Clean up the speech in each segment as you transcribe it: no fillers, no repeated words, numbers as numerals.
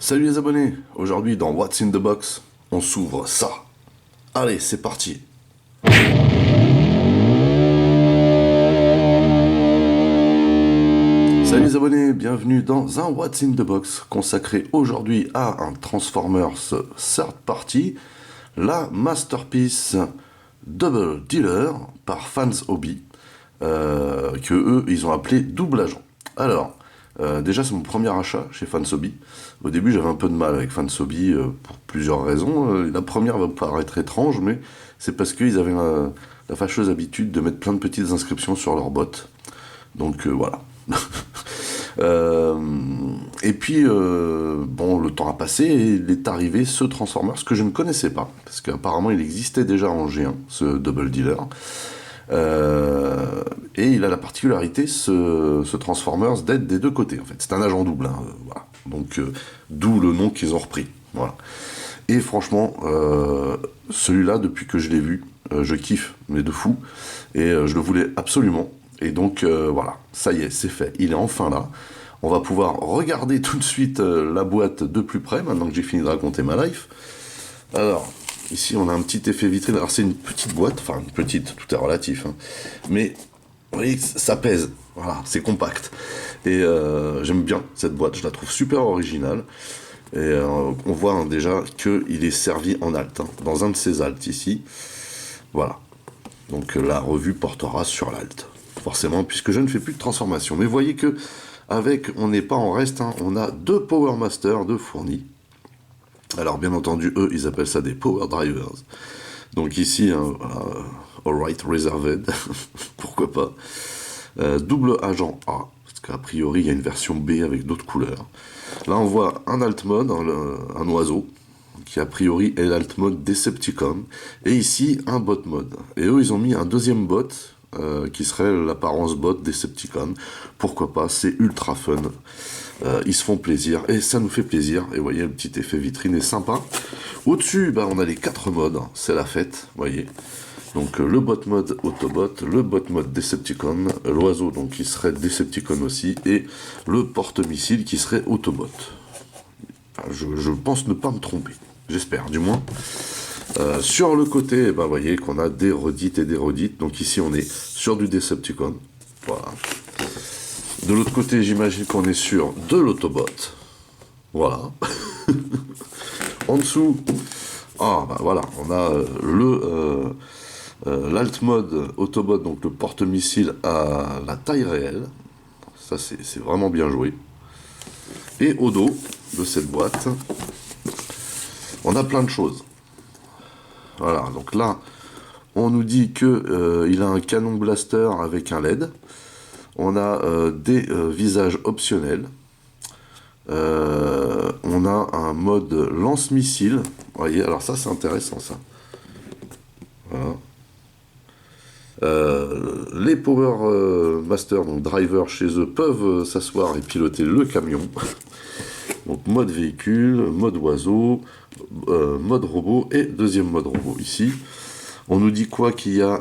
Salut les abonnés, aujourd'hui dans What's in the Box, on s'ouvre ça. Allez, c'est parti. Salut les abonnés, bienvenue dans un What's in the Box consacré aujourd'hui à un Transformers third party, la Masterpiece Double Dealer par Fans Hobby, que eux ils ont appelé Double Agent. Alors, déjà c'est mon premier achat chez Fans Hobby. Au début j'avais un peu de mal avec Fans Hobby pour plusieurs raisons. La première va paraître étrange, mais c'est parce qu'ils avaient la fâcheuse habitude de mettre plein de petites inscriptions sur leur bottes. Donc voilà. Et puis, bon, le temps a passé et il est arrivé ce Transformers que je ne connaissais pas, parce qu'apparemment il existait déjà en G1, ce Double Dealer. Et il a la particularité, ce Transformers, d'être des deux côtés, en fait. C'est un agent double, hein, voilà. Donc, d'où le nom qu'ils ont repris, voilà. Et franchement, celui-là, depuis que je l'ai vu, je kiffe, mais de fou, et je le voulais absolument. Et donc, voilà, ça y est, c'est fait, il est enfin là. On va pouvoir regarder tout de suite la boîte de plus près, maintenant que j'ai fini de raconter ma life. Alors, ici on a un petit effet vitrine. Alors c'est une petite boîte, enfin une petite, tout est relatif, hein. Mais vous voyez, ça pèse, voilà, c'est compact. Et j'aime bien cette boîte, je la trouve super originale. Et on voit hein, déjà qu'il est servi en alt, hein, dans un de ces alts ici. Voilà. Donc la revue portera sur l'alt, forcément, puisque je ne fais plus de transformation. Mais vous voyez que avec, on n'est pas en reste, hein, on a deux Power Master de fournis. Alors bien entendu, eux, ils appellent ça des Power Drivers. Donc ici, hein, voilà, Alright Reserved, pourquoi pas. Double agent A, parce qu'a priori, il y a une version B avec d'autres couleurs. Là, on voit un alt mode, un oiseau, qui a priori est l'alt mode Decepticon. Et ici, un bot mode. Et eux, ils ont mis un deuxième bot, qui serait l'apparence bot Decepticon. Pourquoi pas, c'est ultra fun. Ils se font plaisir et ça nous fait plaisir. Et vous voyez, le petit effet vitrine est sympa. Au-dessus, bah, on a les 4 modes. C'est la fête, vous voyez. Donc le bot mode Autobot, le bot mode Decepticon, l'oiseau donc qui serait Decepticon aussi, et le porte-missile qui serait Autobot. Enfin, je pense ne pas me tromper. J'espère, du moins. Sur le côté, bah, vous voyez qu'on a des redites et des redites. Donc ici, on est sur du Decepticon. Voilà. De l'autre côté, j'imagine qu'on est sur de l'Autobot. Voilà. En dessous, ah bah voilà, on a l'alt mode Autobot, donc le porte-missile à la taille réelle. Ça, c'est vraiment bien joué. Et au dos de cette boîte, on a plein de choses. Voilà, donc là, on nous dit qu'il a un canon blaster avec un LED. On a des visages optionnels. On a un mode lance-missile. Vous voyez, alors ça c'est intéressant ça. Voilà. Les Power Master, donc drivers chez eux, peuvent s'asseoir et piloter le camion. Donc mode véhicule, mode oiseau, mode robot et deuxième mode robot ici. On nous dit quoi qu'il y a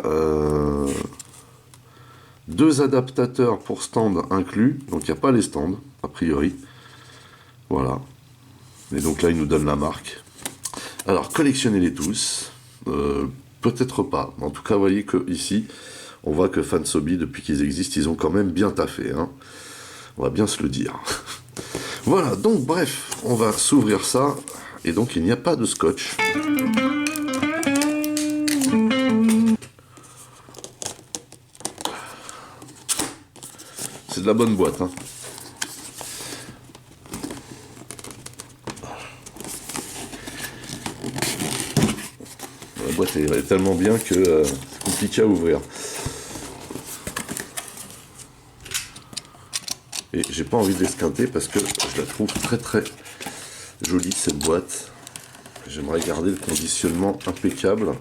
2 adaptateurs pour stand inclus, donc il n'y a pas les stands, a priori. Voilà. Et donc là, il nous donne la marque. Alors, collectionnez-les tous. Peut-être pas. En tout cas, vous voyez que ici, on voit que Fans Hobby, depuis qu'ils existent, ils ont quand même bien taffé, hein. On va bien se le dire. Voilà, donc bref, on va s'ouvrir ça. Et donc, il n'y a pas de scotch. C'est de la bonne boîte, hein. La boîte est tellement bien que c'est compliqué à ouvrir. Et j'ai pas envie de l'esquinter parce que je la trouve très très jolie cette boîte. J'aimerais garder le conditionnement impeccable.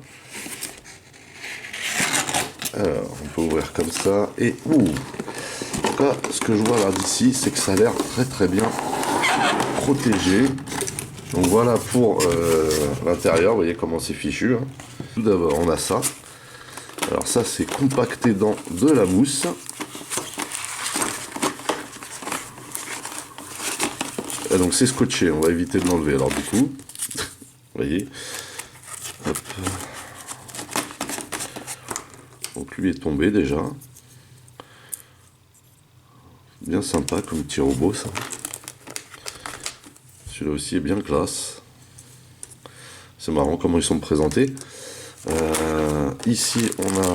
Alors, on peut ouvrir comme ça. Et ouh, en tout cas, ce que je vois là d'ici, c'est que ça a l'air très très bien protégé. Donc voilà pour l'intérieur, vous voyez comment c'est fichu, hein. Tout d'abord, on a ça. Alors ça, c'est compacté dans de la mousse. Ah, donc c'est scotché, on va éviter de l'enlever. Alors du coup, vous voyez, hop. Donc lui est tombé déjà. Bien sympa comme petit robot ça. Celui-là aussi est bien classe. C'est marrant comment ils sont présentés. Ici on a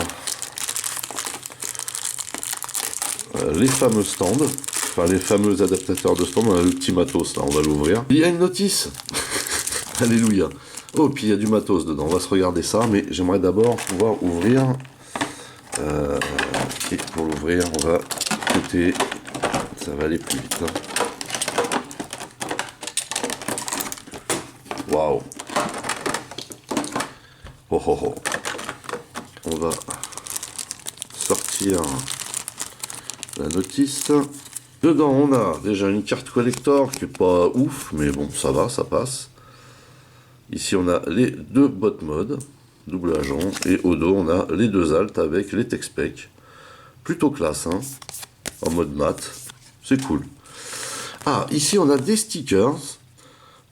les fameux stands. Enfin les fameux adaptateurs de stand. On a le petit matos là, on va l'ouvrir. Il y a une notice. Alléluia. Oh, puis il y a du matos dedans. On va se regarder ça, mais j'aimerais d'abord pouvoir ouvrir. Et pour l'ouvrir, on va côté. Ça va aller plus vite. Waouh. Oh oh oh. On va sortir la notice. Dedans, on a déjà une carte collector qui est pas ouf, mais bon, ça va, ça passe. Ici, on a les deux bot modes, double agent, et au dos, on a les deux alts avec les tech specs. Plutôt classe, hein, en mode mat. C'est cool. Ah, ici, on a des stickers.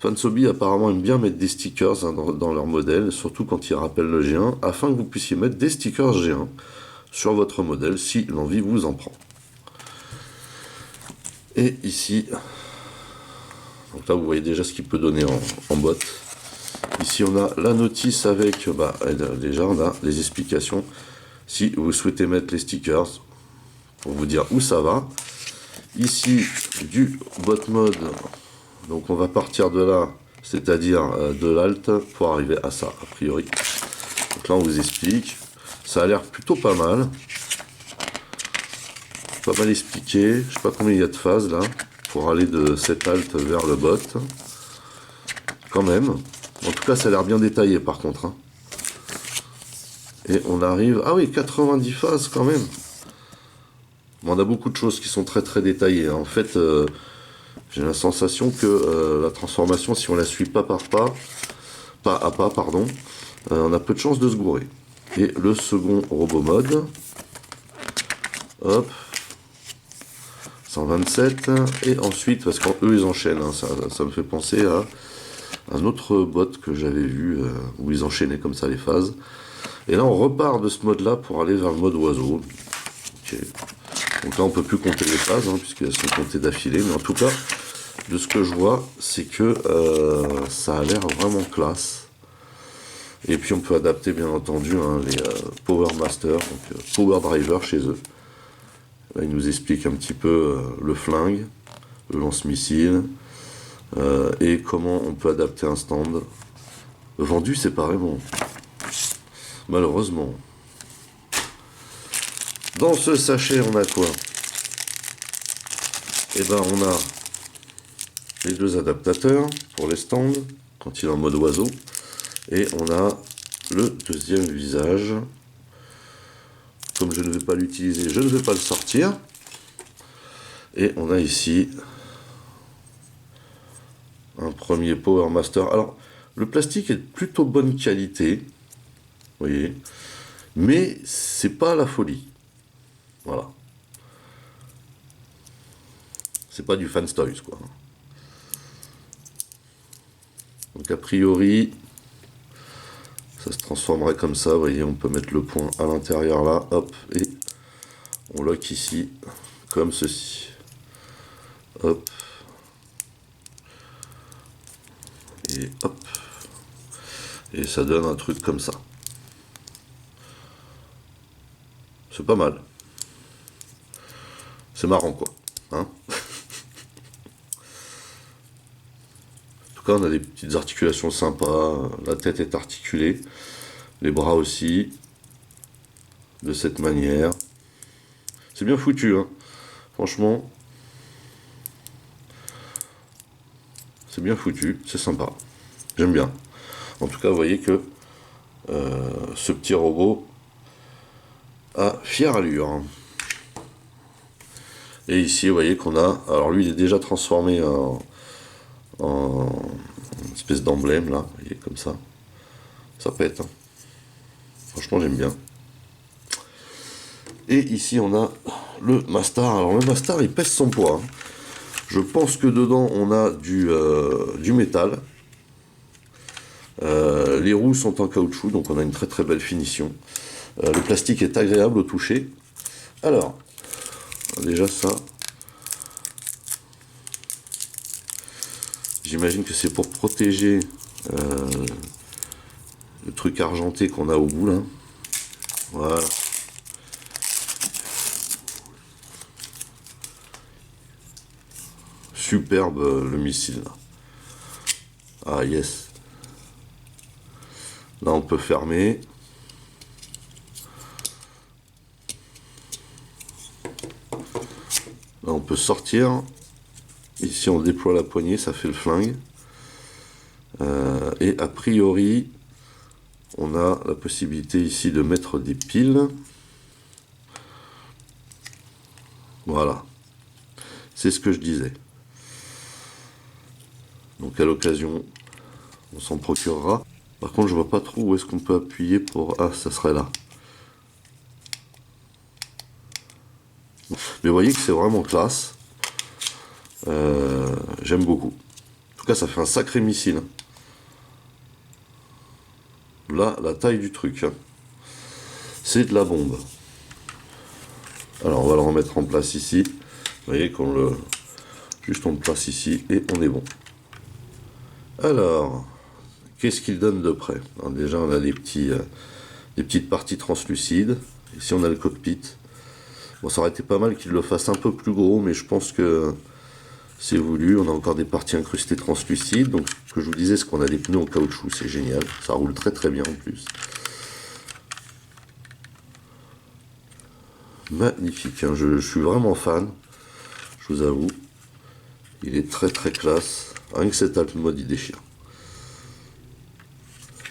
Fansobi apparemment aime bien mettre des stickers hein, dans leur modèle, surtout quand ils rappellent le G1, afin que vous puissiez mettre des stickers G1 sur votre modèle si l'envie vous en prend. Et ici, donc là vous voyez déjà ce qu'il peut donner en botte. Ici on a la notice avec, déjà on a les explications. Si vous souhaitez mettre les stickers, pour vous dire où ça va. Ici du bot mode, donc on va partir de là, c'est-à-dire de l'alt pour arriver à ça, a priori. Donc là on vous explique, ça a l'air plutôt pas mal. Pas mal expliqué, je sais pas combien il y a de phases là, pour aller de cet alt vers le bot. Quand même. En tout cas ça a l'air bien détaillé par contre. Hein. Et on arrive, ah oui 90 phases quand même. Bon, on a beaucoup de choses qui sont très très détaillées. Hein. En fait, j'ai la sensation que la transformation, si on la suit pas à pas, pardon, on a peu de chances de se gourer. Et le second robot mode, hop, 127, et ensuite, parce qu'eux ils enchaînent, hein, ça me fait penser à un autre bot que j'avais vu, où ils enchaînaient comme ça les phases. Et là on repart de ce mode là pour aller vers le mode oiseau. Okay. Donc là on peut plus compter les phases, hein, puisqu'elles sont comptées d'affilée, mais en tout cas, de ce que je vois, c'est que ça a l'air vraiment classe. Et puis on peut adapter bien entendu hein, les Power Master, donc Power Driver chez eux. Là, il nous explique un petit peu le flingue, le lance-missile, et comment on peut adapter un stand. Vendu séparément. Malheureusement. Dans ce sachet, on a quoi? Eh ben, on a les deux adaptateurs pour les stands, quand il est en mode oiseau. Et on a le deuxième visage. Comme je ne vais pas l'utiliser, je ne vais pas le sortir. Et on a ici un premier Power Master. Alors, le plastique est de plutôt bonne qualité. Vous voyez. Mais c'est pas la folie. Voilà. C'est pas du Fans Toys, quoi. Donc, a priori, ça se transformerait comme ça. Vous voyez, on peut mettre le point à l'intérieur là. Hop. Et on lock ici, comme ceci. Hop. Et hop. Et ça donne un truc comme ça. C'est pas mal. C'est marrant quoi. Hein. En tout cas, on a des petites articulations sympas. La tête est articulée. Les bras aussi. De cette manière. C'est bien foutu. Hein. Franchement. C'est bien foutu. C'est sympa. J'aime bien. En tout cas, vous voyez que ce petit robot a fière allure. Et ici, vous voyez qu'on a... Alors lui, il est déjà transformé en espèce d'emblème, là. Vous voyez, comme ça. Ça pète. Hein. Franchement, j'aime bien. Et ici, on a le Mastar. Alors le Mastar, il pèse son poids. Hein. Je pense que dedans on a du métal. Les roues sont en caoutchouc, donc on a une très très belle finition. Le plastique est agréable au toucher. Alors, déjà ça, j'imagine que c'est pour protéger le truc argenté qu'on a au bout là. Voilà. Superbe le missile là. Ah yes. Là on peut fermer. Là on peut sortir. Ici on déploie la poignée, ça fait le flingue. Et a priori, on a la possibilité ici de mettre des piles. Voilà. C'est ce que je disais. Donc à l'occasion, on s'en procurera. Par contre, je vois pas trop où est-ce qu'on peut appuyer pour... Ah, ça serait là. Mais vous voyez que c'est vraiment classe. J'aime beaucoup. En tout cas, ça fait un sacré missile. Là, la taille du truc. C'est de la bombe. Alors, on va le remettre en place ici. Vous voyez qu'on le... Juste on le place ici et on est bon. Alors, qu'est-ce qu'il donne de près? Alors, déjà, on a des petites parties translucides. Ici, on a le cockpit. Bon, ça aurait été pas mal qu'il le fasse un peu plus gros, mais je pense que c'est voulu. On a encore des parties incrustées translucides. Donc, ce que je vous disais, c'est qu'on a des pneus en caoutchouc. C'est génial. Ça roule très très bien en plus. Magnifique. Hein. Je suis vraiment fan. Je vous avoue. Il est très très classe. Rien que cet alt mode, il déchire.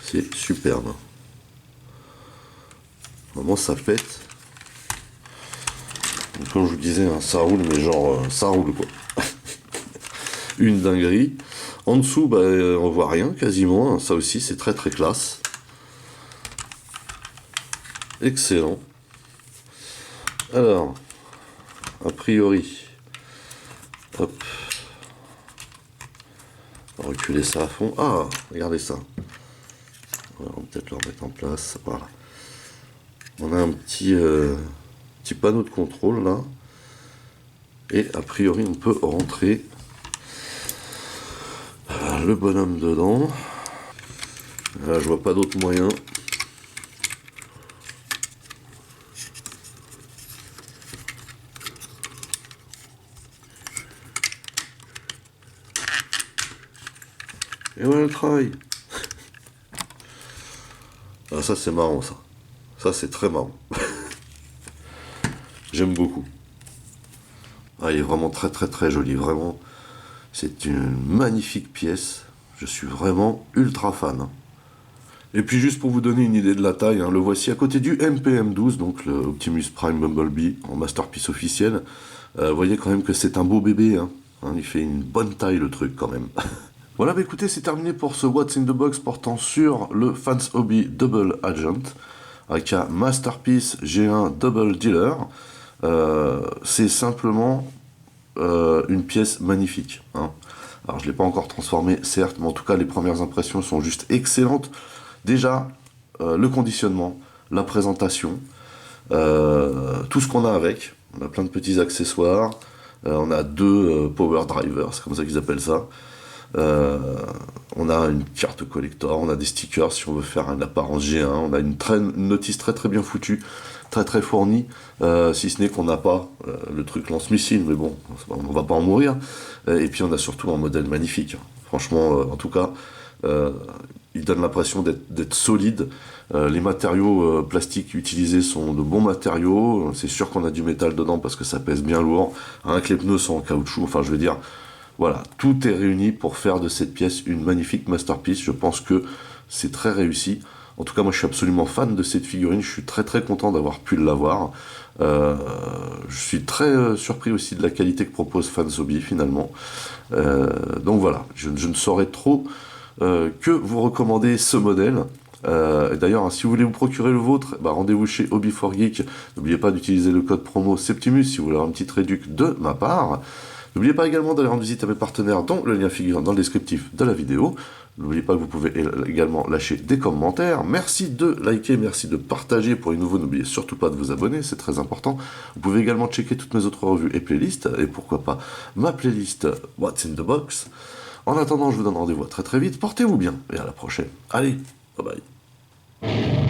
C'est superbe. Vraiment, ça pète. Donc, comme je vous disais, hein, ça roule, mais genre, ça roule quoi. Une dinguerie. En dessous, bah, on voit rien quasiment. Ça aussi, c'est très très classe. Excellent. Alors, a priori, hop. On va reculer ça à fond. Ah, regardez ça. On va peut-être le remettre en place. Voilà. On a un petit panneau de contrôle là. Et a priori, on peut rentrer le bonhomme dedans. Là, je vois pas d'autre moyen. Et voilà le travail. Ah, ça c'est marrant ça. Ça c'est très marrant. J'aime beaucoup. Ah, il est vraiment très très très joli. Vraiment, c'est une magnifique pièce. Je suis vraiment ultra fan. Et puis juste pour vous donner une idée de la taille, hein, le voici à côté du MPM-12, donc le Optimus Prime Bumblebee en masterpiece officiel. Vous voyez quand même que c'est un beau bébé. Hein. Il fait une bonne taille le truc quand même. Voilà, bah écoutez, c'est terminé pour ce What's in the Box portant sur le Fans Hobby Double Agent avec un Masterpiece G1 Double Dealer. C'est simplement une pièce magnifique. Hein. Alors, je ne l'ai pas encore transformé, certes, mais en tout cas, les premières impressions sont juste excellentes. Déjà, le conditionnement, la présentation, tout ce qu'on a avec. On a plein de petits accessoires. On a deux power drivers, c'est comme ça qu'ils appellent ça. On a une carte collector, on a des stickers si on veut faire une apparence G1, on a une notice très très bien foutue, très très fournie, si ce n'est qu'on n'a pas le truc lance-missile, mais bon, on va pas en mourir. Et puis on a surtout un modèle magnifique. Franchement, en tout cas, il donne l'impression d'être solide. Les matériaux plastiques utilisés sont de bons matériaux. C'est sûr qu'on a du métal dedans parce que ça pèse bien lourd. Hein, que les pneus sont en caoutchouc, enfin je veux dire... Voilà, tout est réuni pour faire de cette pièce une magnifique masterpiece. Je pense que c'est très réussi. En tout cas, moi, je suis absolument fan de cette figurine. Je suis très très content d'avoir pu l'avoir. Je suis très surpris aussi de la qualité que propose Fans Hobby finalement. Donc voilà, je ne saurais trop que vous recommander ce modèle. D'ailleurs, hein, si vous voulez vous procurer le vôtre, bah, rendez-vous chez Hobby4Geek. N'oubliez pas d'utiliser le code promo Septimus si vous voulez avoir une petite réduc de ma part. N'oubliez pas également d'aller rendre visite à mes partenaires dont le lien figure dans le descriptif de la vidéo. N'oubliez pas que vous pouvez également lâcher des commentaires. Merci de liker, merci de partager. Pour les nouveaux, n'oubliez surtout pas de vous abonner, c'est très important. Vous pouvez également checker toutes mes autres revues et playlists, et pourquoi pas ma playlist What's in the Box. En attendant, je vous donne rendez-vous très très vite. Portez-vous bien et à la prochaine. Allez, bye bye.